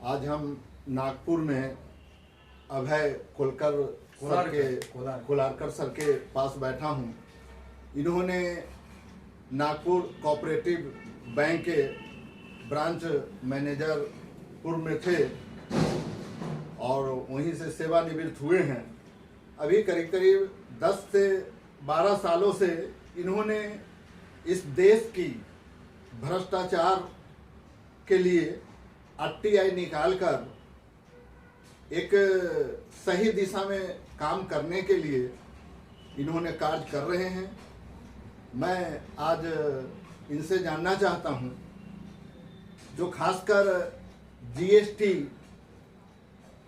आज हम नागपुर में अभय कोलारकर सर के पास बैठा हूँ। इन्होंने नागपुर कोऑपरेटिव बैंक के ब्रांच मैनेजर पूर्व में थे और वहीं से सेवानिवृत्त हुए हैं। अभी करीब करीब 10 से 12 सालों से इन्होंने इस देश की भ्रष्टाचार के लिए आरटीआई निकालकर एक सही दिशा में काम करने के लिए इन्होंने कार्य कर रहे हैं। मैं आज इनसे जानना चाहता हूं, जो खासकर जीएसटी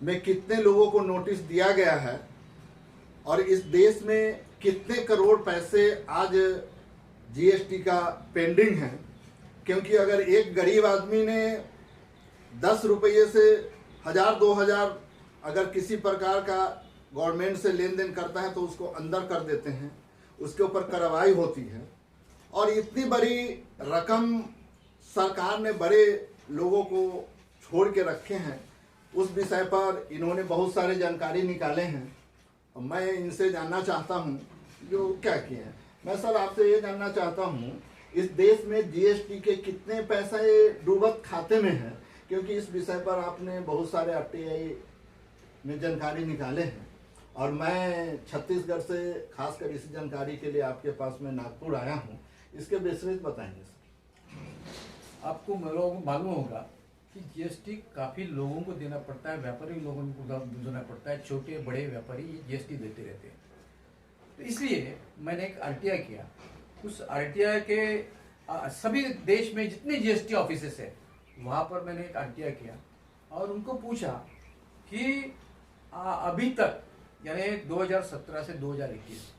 में कितने लोगों को नोटिस दिया गया है और इस देश में कितने करोड़ पैसे आज जीएसटी का पेंडिंग है। क्योंकि अगर एक गरीब आदमी ने 10 रुपये से 1000-2000 अगर किसी प्रकार का गवर्नमेंट से लेन देन करता है तो उसको अंदर कर देते हैं, उसके ऊपर कार्रवाई होती है। और इतनी बड़ी रकम सरकार ने बड़े लोगों को छोड़ के रखे हैं, उस विषय पर इन्होंने बहुत सारे जानकारी निकाले हैं। मैं इनसे जानना चाहता हूं जो क्या किए हैं। मैं सर आपसे ये जानना चाहता हूं, इस देश में जीएसटी के कितने पैसे डूबत खाते में हैं, क्योंकि इस विषय पर आपने बहुत सारे आरटीआई में जानकारी निकाले हैं और मैं छत्तीसगढ़ से खासकर इस जानकारी के लिए आपके पास में नागपुर आया हूं। इसके विस्तृत बताएंगे सर। आपको मालूम होगा कि जीएसटी काफ़ी लोगों को देना पड़ता है, व्यापारी लोगों को देना पड़ता है, छोटे बड़े व्यापारी ये जीएसटी देते रहते हैं। तो इसलिए मैंने एक आरटीआई किया। उस आरटीआई के सभी देश में जितने जीएसटी ऑफिसेस है वहाँ पर मैंने एक आरटीआई किया और उनको पूछा कि अभी तक यानी 2017 से 2021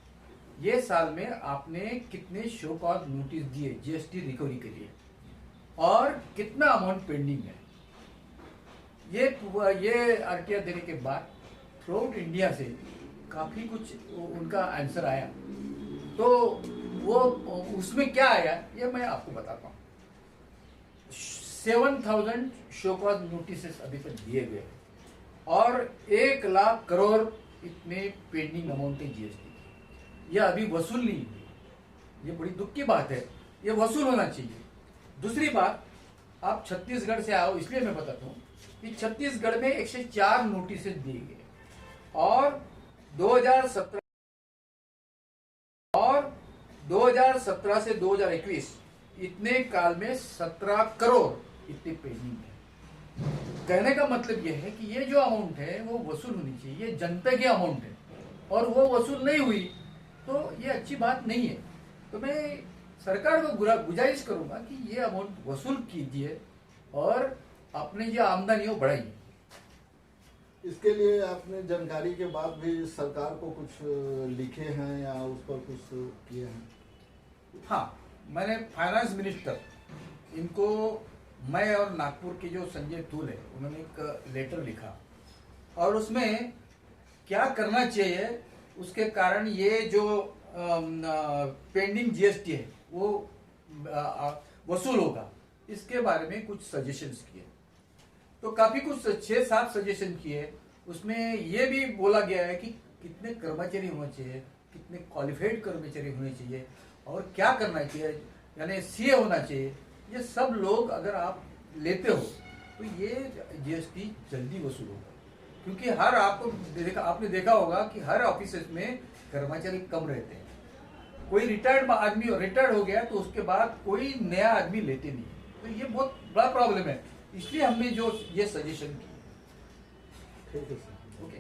ये साल में आपने कितने शो कॉज नोटिस दिए जीएसटी रिकवरी के लिए और कितना अमाउंट पेंडिंग है। ये आरटीआई देने के बाद थ्रू आउट इंडिया से काफ़ी कुछ उनका आंसर आया। तो वो उसमें क्या आया ये मैं आपको बताता हूँ। 7000 शो कॉज नोटिस अभी तक दिए गए और 1 लाख करोड़ इतने पेंडिंग अमाउंट है जीएसटी। यह अभी वसूल नहीं हुई। ये बड़ी दुख की बात है, ये वसूल होना चाहिए। दूसरी बात, आप छत्तीसगढ़ से आओ इसलिए मैं बताता हूँ कि छत्तीसगढ़ में 104 नोटिस दिए गए और 2017 से 2021 इतने काल में 17 करोड़ इतनी पेंडिंग है। कहने का मतलब यह है कि ये जो अमाउंट है वो वसूल होनी चाहिए। ये जनता की अमाउंट है और वो वसूल नहीं हुई तो ये अच्छी बात नहीं है। तो मैं सरकार को गुजारिश करूंगा कि ये अमाउंट वसूल कीजिए और अपनी जो आमदनी हो बढ़ाइए। इसके लिए आपने जानकारी के बाद भी सरकार को कुछ लिखे हैं या उस पर कुछ किए हैं? हाँ, मैंने फाइनेंस मिनिस्टर इनको, मैं और नागपुर के जो संजय धूल है उन्होंने एक लेटर लिखा और उसमें क्या करना चाहिए उसके कारण ये जो पेंडिंग जीएसटी है वो वसूल होगा, इसके बारे में कुछ सजेशंस किए। तो काफ़ी कुछ 6-7 सजेशन किए। उसमें ये भी बोला गया है कि कितने कर्मचारी होने चाहिए, कितने क्वालिफाइड कर्मचारी होने चाहिए और क्या करना चाहिए, यानी सीए होना चाहिए। ये सब लोग अगर आप लेते हो तो ये जीएसटी जल्दी वसूल होगा। क्योंकि आपने देखा होगा कि हर ऑफिस में कर्मचारी कम रहते हैं। कोई रिटायर्ड आदमी रिटायर्ड हो गया तो उसके बाद कोई नया आदमी लेते नहीं। तो ये बहुत बड़ा प्रॉब्लम है, इसलिए हमने जो ये सजेशन की। ठीक है सर। ओके।